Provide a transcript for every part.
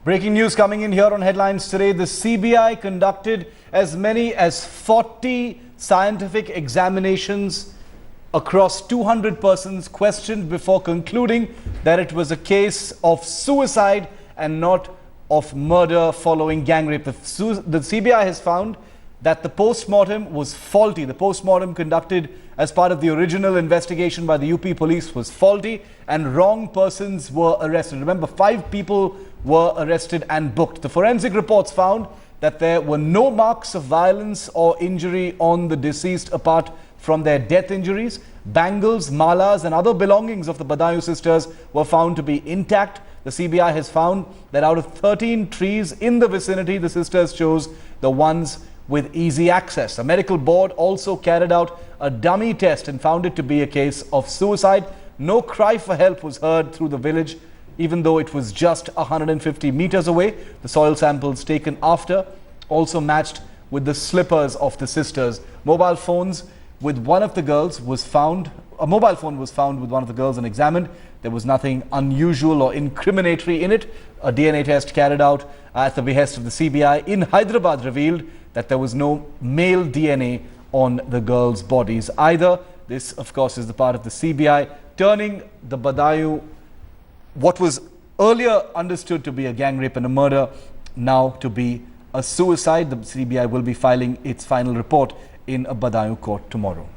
Breaking news coming in here on Headlines today. The CBI conducted as many as 40 scientific examinations across 200 persons questioned before concluding that it was a case of suicide and not of murder following gang rape. The CBI has found that the post-mortem was faulty. The post-mortem conducted as part of the original investigation by the UP police was faulty and wrong persons were arrested. Remember, 5 people were arrested and booked. The forensic reports found that there were no marks of violence or injury on the deceased apart from their death injuries. Bangles, malas and other belongings of the Badaun sisters were found to be intact. The CBI has found that out of 13 trees in the vicinity, the sisters chose the ones with easy access. A medical board also carried out a dummy test and found it to be a case of suicide. No cry for help was heard through the village, even though it was just 150 meters away. The soil samples taken after also matched with the slippers of the sisters. Mobile phones with one of the girls was found. A mobile phone was found with one of the girls and examined. There was nothing unusual or incriminatory in it. A DNA test carried out at the behest of the CBI in Hyderabad revealed that there was no male DNA on the girls' bodies either. This, of course, is the part of the CBI turning the Badaun, what was earlier understood to be a gang rape and a murder, now to be a suicide. The CBI will be filing its final report in a Badaun court tomorrow.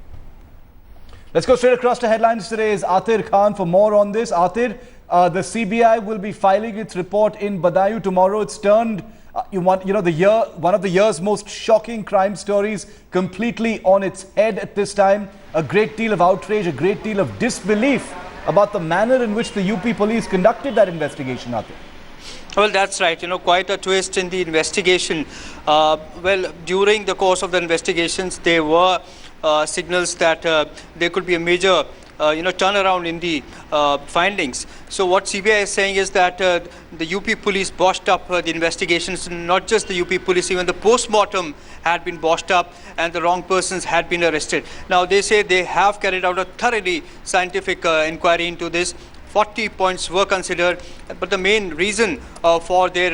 Let's go straight across to Headlines today. Is Atir Khan for more on this. Atir, the CBI will be filing its report in Badaun tomorrow. It's turned one of the year's most shocking crime stories completely on its head at this time. A great deal of outrage, a great deal of disbelief about the manner in which the UP police conducted that investigation, Atir. Well, that's right. Quite a twist in the investigation. During the course of the investigations, there were signals that there could be a major turnaround in the findings. So what CBI is saying is that the UP police botched up the investigations. Not just the UP police, even the post-mortem had been botched up and the wrong persons had been arrested. Now they say they have carried out a thoroughly scientific inquiry into this. 40 points were considered, but the main reason for their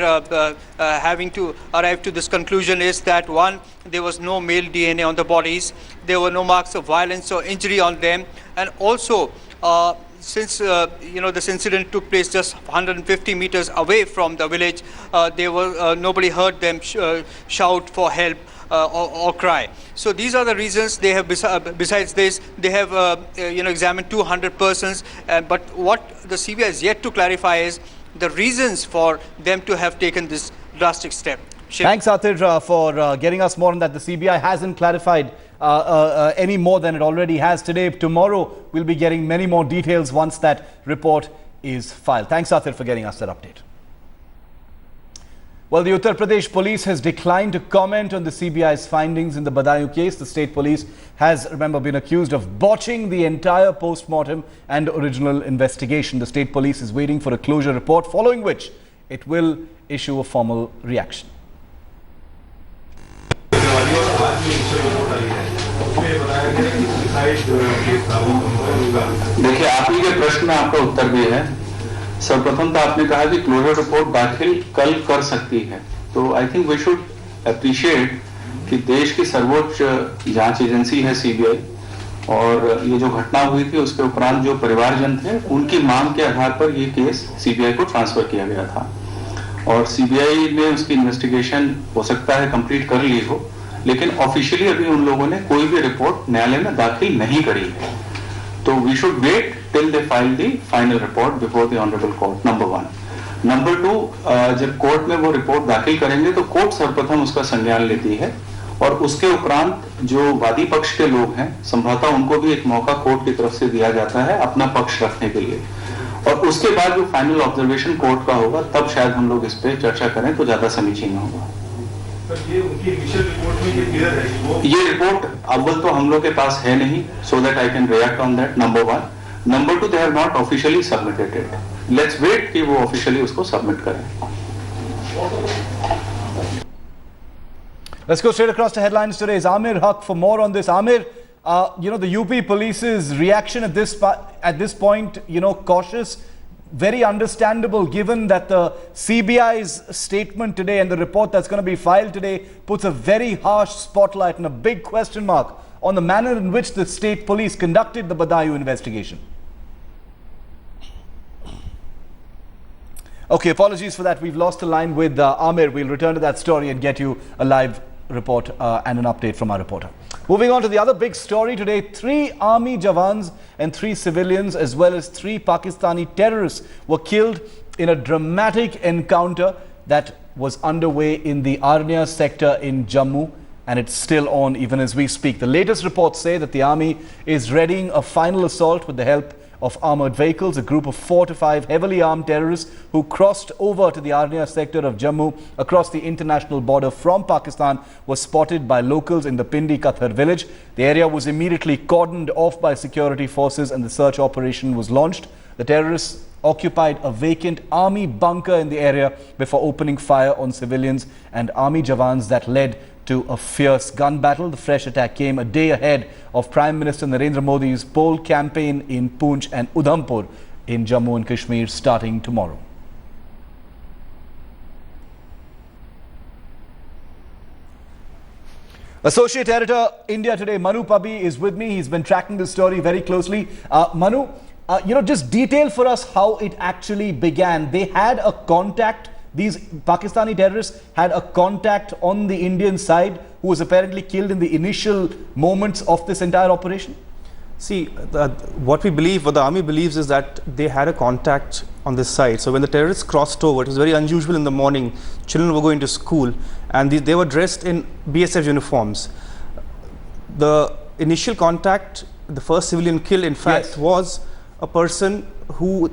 having to arrive to this conclusion is that, one, there was no male DNA on the bodies, there were no marks of violence or injury on them, and also since this incident took place just 150 meters away from the village, nobody heard them shout for help or cry. So these are the reasons they have. Besides this, they have examined 200 persons. But what the CBI has yet to clarify is the reasons for them to have taken this drastic step. Thanks, Atir, for getting us more on that. The CBI hasn't clarified any more than it already has today. Tomorrow, we'll be getting many more details once that report is filed. Thanks, Atir, for getting us that update. Well, the Uttar Pradesh police has declined to comment on the CBI's findings in the Badaun case. The state police has, remember, been accused of botching the entire post-mortem and original investigation. The state police is waiting for a closure report, following which it will issue a formal reaction. देखिए, आप ही के प्रश्न में आपका उत्तर भी है। सर्वप्रथम तो आपने कहा कि क्लोजर रिपोर्ट दाखिल कल कर सकती है, तो I think we should appreciate कि देश की सर्वोच्च जांच एजेंसी है सीबीआई, और ये जो घटना हुई थी उसके उपरांत जो परिवारजन थे उनकी मांग के आधार पर ये केस सीबीआई को ट्रांसफर किया गया था, और सीबीआई ने उसकी इन्वेस्टिगेशन हो सकता है कंप्लीट कर ली हो, लेकिन ऑफिशियली अभी उन लोगों ने कोई भी रिपोर्ट न्यायालय में दाखिल नहीं करी है। तो we should wait till they file the final report before the honourable court, number 1। Number 2, जब कोर्ट में वो रिपोर्ट दाखिल करेंगे तो कोर्ट सर्वप्रथम उसका संज्ञान लेती है, और उसके उपरांत जो वादी पक्ष के लोग हैं संभवतः उनको भी एक मौका कोर्ट की तरफ से दिया जाता है अपना पक्ष रखने के लिए, और उसके बाद जो फाइनल ऑब्जर्वेशन कोर्ट का होगा तब शायद हम लोग इस पे चर्चा करें तो ज्यादा समीचीन होगा। ये उनकी इनिशियल रिपोर्ट में ये क्लियर है, ये रिपोर्ट अव्वल तो हम लोग के पास है नहीं, so that I can react on that, number 1। Number 2, they have not officially submitted it. Let's wait कि वो ऑफिशियली उसको सबमिट करें। Let's go straight across to Headlines today. Is Amir Haq for more on this. Amir, the UP police's reaction at this point, cautious. very understandable given that the CBI's statement today and the report that's going to be filed today puts a very harsh spotlight and a big question mark on the manner in which the state police conducted the Badaun investigation. Okay, apologies for that. We've lost a line with Amir. We'll return to that story and get you a live report and an update from our reporter. Moving on to the other big story today, 3 army jawans and 3 civilians as well as 3 Pakistani terrorists were killed in a dramatic encounter that was underway in the Arnia sector in Jammu, and it's still on even as we speak. The latest reports say that the army is readying a final assault with the help of armoured vehicles. A group of 4 to 5 heavily armed terrorists who crossed over to the Arnia sector of Jammu across the international border from Pakistan was spotted by locals in the Pindi Kathar village. The area was immediately cordoned off by security forces and the search operation was launched. The terrorists occupied a vacant army bunker in the area before opening fire on civilians and army jawans that led to a fierce gun battle. The fresh attack came a day ahead of Prime Minister Narendra Modi's poll campaign in Poonch and Udhampur in Jammu and Kashmir starting tomorrow. Associate Editor, India Today, Manu Pabi is with me. He's been tracking this story very closely. Manu, just detail for us how it actually began. They had a contact. These Pakistani terrorists had a contact on the Indian side who was apparently killed in the initial moments of this entire operation? See, what we believe, what the army believes is that they had a contact on this side. So when the terrorists crossed over, it was very unusual in the morning. Children were going to school and they were dressed in BSF uniforms. The initial contact, the first civilian killed, in fact, was a person who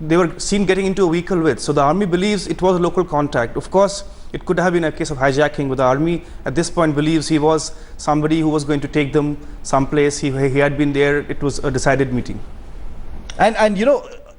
they were seen getting into a vehicle with. So the army believes it was a local contact. Of course, it could have been a case of hijacking, but the army at this point believes he was somebody who was going to take them someplace. He had been there. It was a decided meeting. And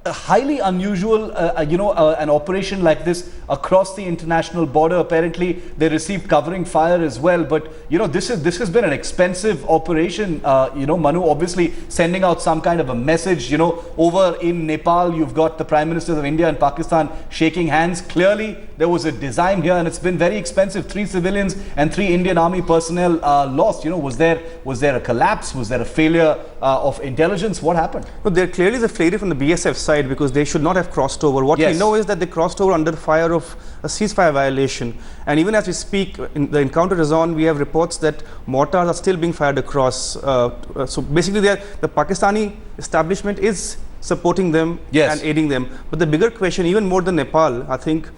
highly unusual, an operation like this across the international border. Apparently, they received covering fire as well. But this has been an expensive operation. Manu, obviously sending out some kind of a message. Over in Nepal, you've got the Prime Ministers of India and Pakistan shaking hands. Clearly, there was a design here, and it's been very expensive. 3 civilians and 3 Indian Army personnel lost. Was there a collapse? Was there a failure of intelligence? What happened? Well, there clearly is a failure from the BSF side because they should not have crossed over. What we know is that they crossed over under fire of a ceasefire violation. And even as we speak, the encounter is on. We have reports that mortars are still being fired across. So basically, the Pakistani establishment is supporting them and aiding them. But the bigger question, even more than Nepal, I think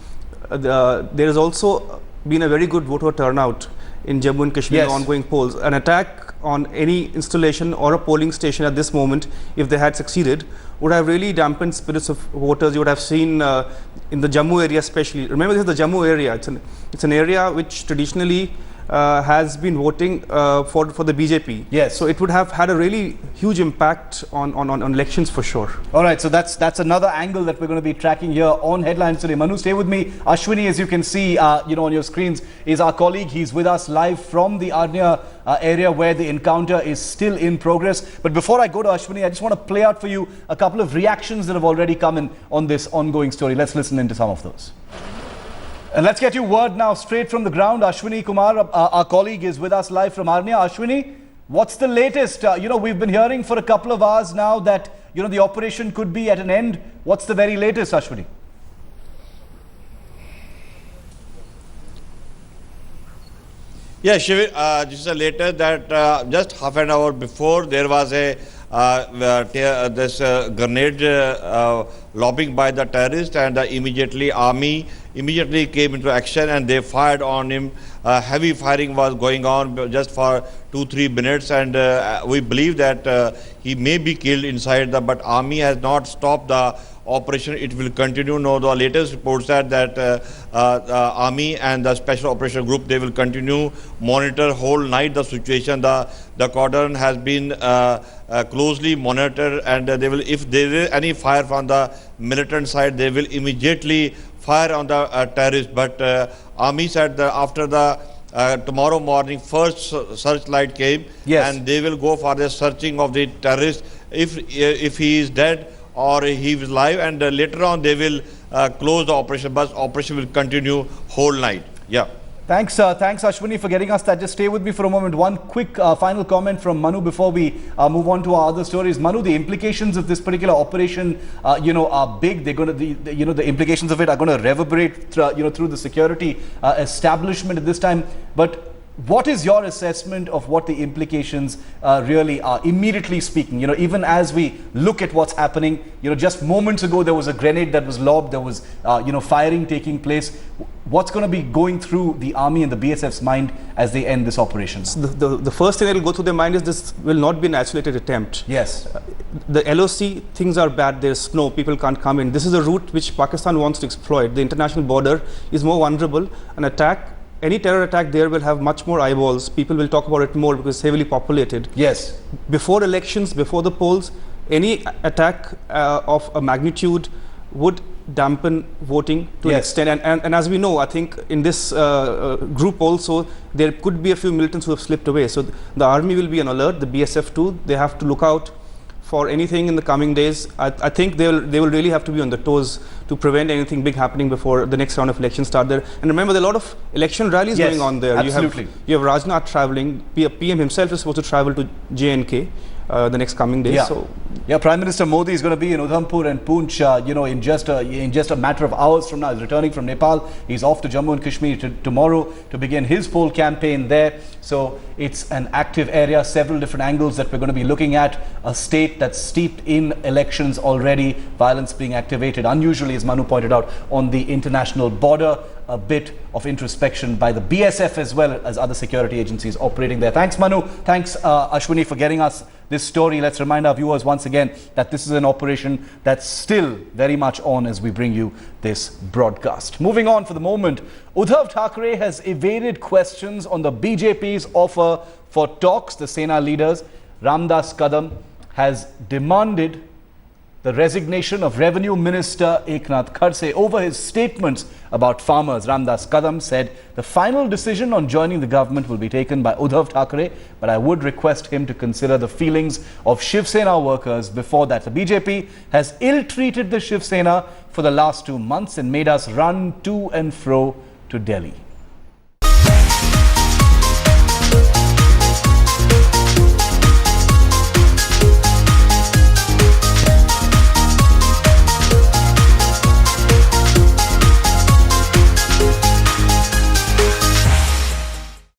there has also been a very good voter turnout in Jammu and Kashmir ongoing polls. An attack on any installation or a polling station at this moment, if they had succeeded, would have really dampened spirits of voters. You would have seen in the Jammu area especially. Remember, this is the Jammu area. It's an area which traditionally has been voting for the BJP. Yes. So it would have had a really huge impact on elections for sure. All right, so that's another angle that we're going to be tracking here on Headlines today. Manu, stay with me. Ashwini, as you can see, on your screens, is our colleague. He's with us live from the Arnia area where the encounter is still in progress. But before I go to Ashwini, I just want to play out for you a couple of reactions that have already come in on this ongoing story. Let's listen into some of those. And let's get you word now straight from the ground. Ashwini Kumar, our colleague, is with us live from Arnia. Ashwini, what's the latest? We've been hearing for a couple of hours now that, the operation could be at an end. What's the very latest, Ashwini? Yeah, Shivir, this is the latest that just half an hour before there was a grenade lobbing by the terrorist, and immediately army came into action and they fired on him. Heavy firing was going on just for 2-3 minutes, and we believe that he may be killed inside but army has not stopped the operation. It will continue. Now the latest reports said that the army and the special operation group, they will continue monitor whole night the situation. The cordon has been closely monitored, and they will, if there is any fire from the militant side, they will immediately fire on the terrorists. But army said that after the tomorrow morning first searchlight came, and they will go for the searching of the terrorist. If he is dead or he was live, and later on they will close the operation, but operation will continue whole night. Yeah. Thanks, Ashwini, for getting us that. Just stay with me for a moment. One quick final comment from Manu before we move on to our other stories. Manu, the implications of this particular operation, are big. They're going to, the implications of it are going to reverberate, through the security establishment at this time. But what is your assessment of what the implications really are, immediately speaking? Even as we look at what's happening, just moments ago there was a grenade that was lobbed, there was, firing taking place. What's going to be going through the army and the BSF's mind as they end this operation? The first thing that will go through their mind is this will not be an isolated attempt. Yes. The LOC, things are bad, there's snow, people can't come in. This is a route which Pakistan wants to exploit. The international border is more vulnerable. An attack, any terror attack there will have much more eyeballs. People will talk about it more because it's heavily populated. Yes. Before elections, before the polls, any attack of a magnitude would dampen voting to an extent. And as we know, I think in this group also, there could be a few militants who have slipped away. So the army will be on alert, the BSF too. They have to look out for anything in the coming days. I think they will really have to be on the toes to prevent anything big happening before the next round of elections start there. And remember, there are a lot of election rallies going on there. Absolutely. You have Rajnath traveling. PM himself is supposed to travel to J&K the next coming days. Yeah. So Prime Minister Modi is going to be in Udhampur and Poonch, in just a matter of hours from now. He's returning from Nepal. He's off to Jammu and Kashmir tomorrow to begin his poll campaign there. So it's an active area, several different angles that we're going to be looking at. A state that's steeped in elections already, violence being activated unusually, as Manu pointed out, on the international border. A bit of introspection by the BSF as well as other security agencies operating there. Thanks, Manu. Thanks, Ashwini, for getting us this story. Let's remind our viewers once again that this is an operation that's still very much on as we bring you this broadcast. Moving on for the moment, Uddhav Thackeray has evaded questions on the BJP's offer for talks. The Sena leaders, Ramdas Kadam, has demanded the resignation of Revenue Minister Eknath Khadse over his statements about farmers. Ramdas Kadam said the final decision on joining the government will be taken by Uddhav Thackeray, but I would request him to consider the feelings of Shiv Sena workers before that. The BJP has ill-treated the Shiv Sena for the last 2 months and made us run to and fro to Delhi.